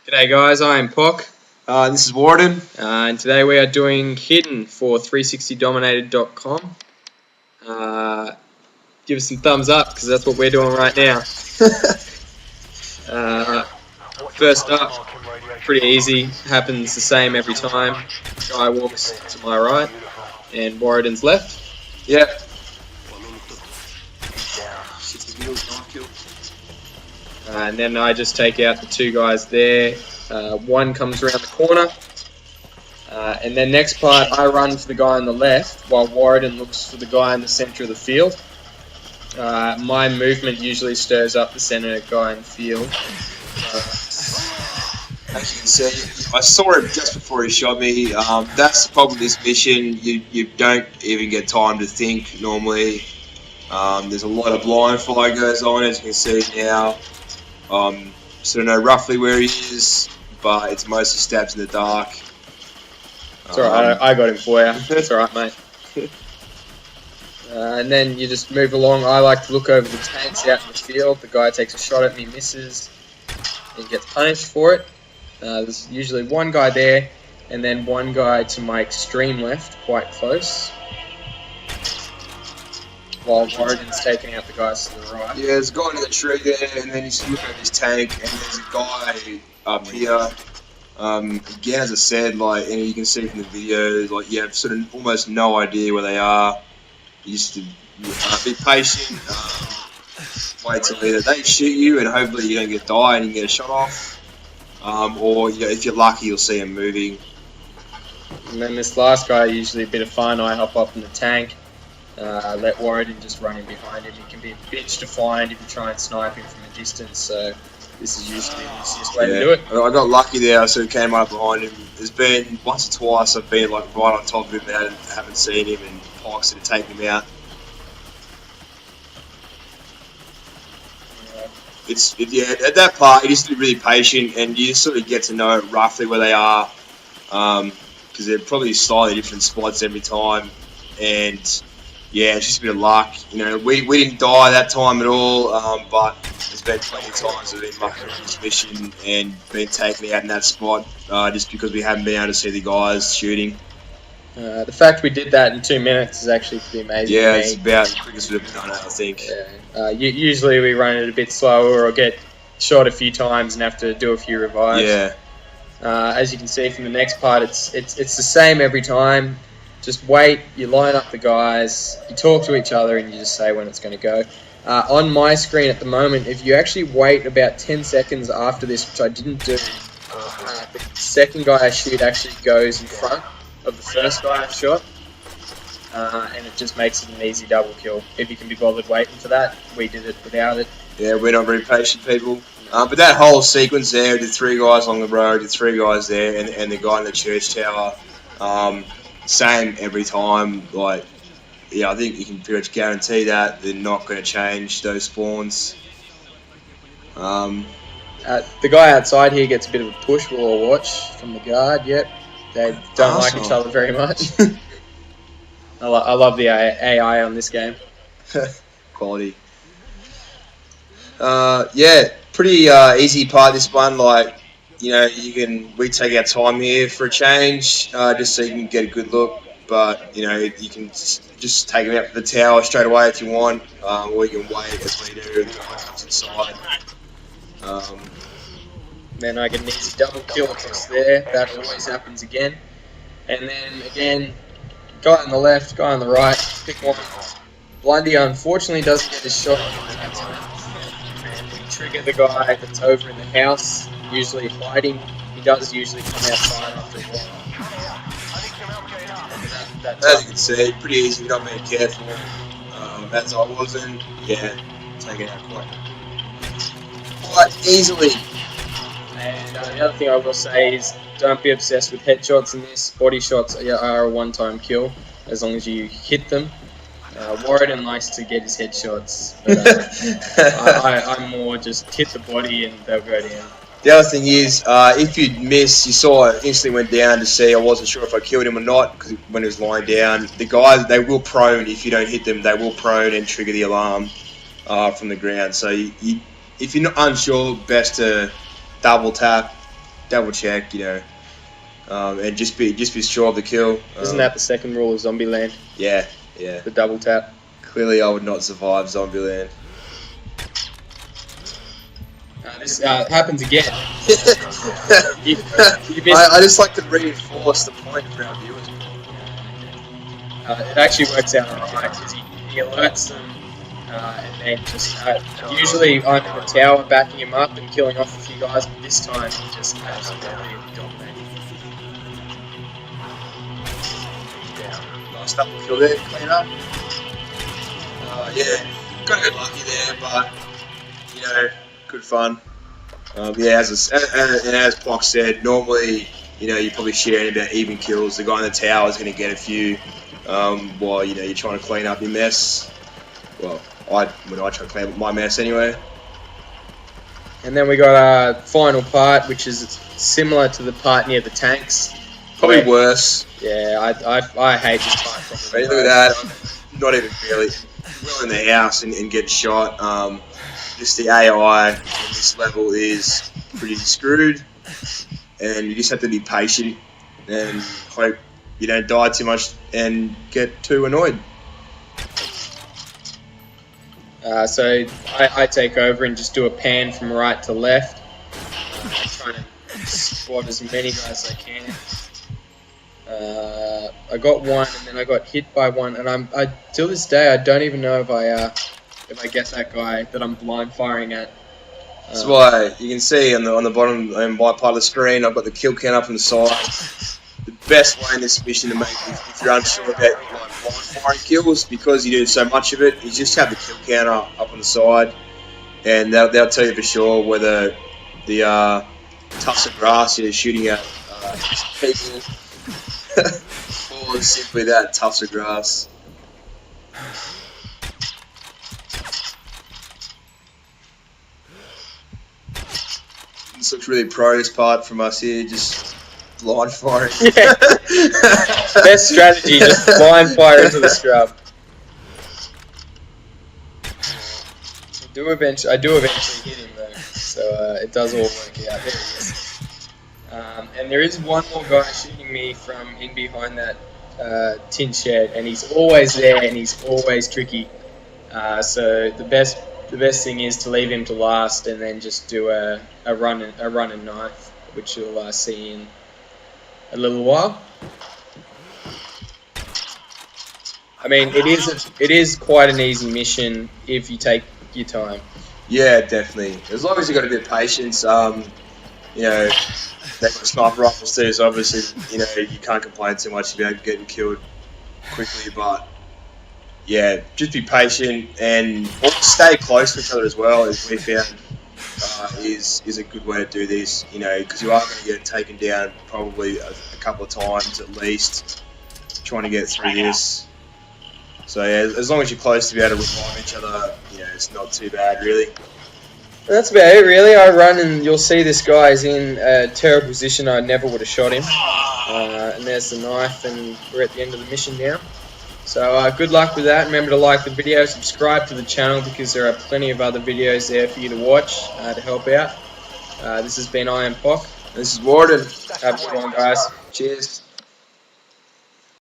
G'day guys, I am Pok. This is Waradin. And today we are doing Hidden for 360dominated.com. Give us some thumbs up because that's what we're doing right now. First up, pretty easy, happens the same every time. Guy walks to my right and Waradin's left. Yep. And then I just take out the two guys there. One comes around the corner. And then next part, I run for the guy on the left while Waradin looks for the guy in the centre of the field. My movement usually stirs up the centre guy in the field. As you can see, I saw him just before he shot me. That's the problem with this mission. You don't even get time to think normally. There's a lot of blind fire goes on, as you can see now. So I know roughly where he is, but it's mostly stabs in the dark. It's alright, I got him for you. It's alright, mate. And then you just move along. I like to look over the tanks out in the field. The guy takes a shot at me, misses, and he gets punished for it. There's usually one guy there, and then one guy to my extreme left, quite close. While Waradin's taking out the guys to the right. Yeah, there's a guy in the tree there, and then you just look at his tank, and there's a guy up here. Again, as I said, like, and you can see from the video, like, you have sort of almost no idea where they are. You just be patient, wait till either they shoot you, and hopefully you don't die and you get a shot off, or if you're lucky, you'll see them moving. And then this last guy, usually a bit of fun. I hop up in the tank. Let Waradin just run in behind him. He can be a bitch to find if you try and snipe him from a distance, so this is usually the easiest way to do it. I got lucky there, I sort of came up behind him. There's been once or twice I've been like right on top of him and haven't seen him, and Pike's sort of taken him out. At that part you just be really patient and you just sort of get to know roughly where they are, because they're probably slightly different spots every time, and yeah, it's just a bit of luck. You know, we didn't die that time at all, but there's been plenty of times we've been mucking around this mission and been taken out in that spot just because we haven't been able to see the guys shooting. The fact we did that in 2 minutes is actually pretty amazing. Yeah, it's about the quickest we've ever done it, I think. Yeah. Usually we run it a bit slower or get shot a few times and have to do a few revives. Yeah. As you can see from the next part, it's the same every time. Just wait, you line up the guys, you talk to each other, and you just say when it's going to go. On my screen at the moment, if you actually wait about 10 seconds after this, which I didn't do, the second guy I shoot actually goes in front of the first guy I shot, and it just makes it an easy double kill. If you can be bothered waiting for that, we did it without it. Yeah, we're not very patient people. But that whole sequence there, the three guys along the road, the three guys there, and the guy in the church tower, same every time. Like, yeah, I think you can pretty much guarantee that they're not going to change those spawns. The guy outside here gets a bit of a push. We'll all watch from the guard. Yep, they don't like each other very much. I love the AI on this game. Quality. Yeah, pretty easy part this one. Like, you know, we take our time here for a change, just so you can get a good look. But, you know, you can just take them out for the tower straight away if you want, or you can wait as we do and comes inside. Then I get an easy double kill across there. That always happens again. And then again, guy on the left, guy on the right, pick one. Blundy unfortunately doesn't get his shot. We trigger the guy that's over in the house, usually hiding. He does usually come outside after a while. As you can see, pretty easy without being careful. As I wasn't, yeah, take it out quite easily. And the other thing I will say is, don't be obsessed with headshots in this. Body shots are a one-time kill, as long as you hit them. Waradin likes to get his headshots, but I'm more just hit the body and they'll go down. The other thing is, if you miss, you saw it instantly went down to see. I wasn't sure if I killed him or not because when he was lying down, the guys, they will prone. If you don't hit them, they will prone and trigger the alarm from the ground. So if you're not unsure, best to double tap double check, you know, and just be sure of the kill. Isn't that the second rule of Zombieland? Yeah, yeah. The double tap. Clearly, I would not survive Zombieland. This happens again. you I just like to reinforce the point for our viewers. It actually works out alright because he alerts them, and then just usually I'm in the tower backing him up and killing off a few guys, but this time he just absolutely dominated. Nice double kill there, clean up. Yeah, got a bit lucky there, but you know, good fun. Yeah, as Pock said, normally, you know, you're probably sharing about even kills. The guy in the tower is going to get a few, while, you know, you're trying to clean up your mess. Well, I try to clean up my mess anyway. And then we got our final part, which is similar to the part near the tanks. Probably worse. Yeah, I hate this part. Hey, look at that. I'm not even barely well in the house and get shot. Just the AI on this level is pretty screwed, and you just have to be patient and hope you don't die too much and get too annoyed. So I take over and just do a pan from right to left, trying to squad as many guys as I can. I got one, and then I got hit by one, and till this day I don't even know if I get that guy that I'm blind firing at. That's why you can see on the bottom and my part of the screen, I've got the kill count up on the side. The best way in this mission to make, if you're unsure about like blind firing kills, because you do so much of it, you just have the kill counter up on the side, and they'll tell you for sure whether the tufts of grass you're shooting at people or simply that tufts of grass. This looks really pro, this part from us here, just blind firing. Yeah. Best strategy, just blind fire into the scrub. I do eventually hit him though, so it does all work out. There he is. And there is one more guy shooting me from in behind that tin shed, and he's always there and he's always tricky. So the best thing is to leave him to last and then just do a run and knife, which you'll see in a little while. I mean, it is quite an easy mission if you take your time. Yeah, definitely. As long as you've got a bit of patience, you know, they've got sniper rifles too, so obviously, you know, you can't complain too much about getting killed quickly, but yeah, just be patient and stay close to each other as well, as we found is a good way to do this, you know, because you are going to get taken down probably a couple of times at least, trying to get through this. So yeah, as long as you're close to be able to revive each other, you know, it's not too bad really. That's about it really. I run and you'll see this guy is in a terrible position. I never would have shot him. And there's the knife, and we're at the end of the mission now. So good luck with that. Remember to like the video, subscribe to the channel because there are plenty of other videos there for you to watch to help out. This has been iampok. This is Waradin. Have a good one, guys. Cheers.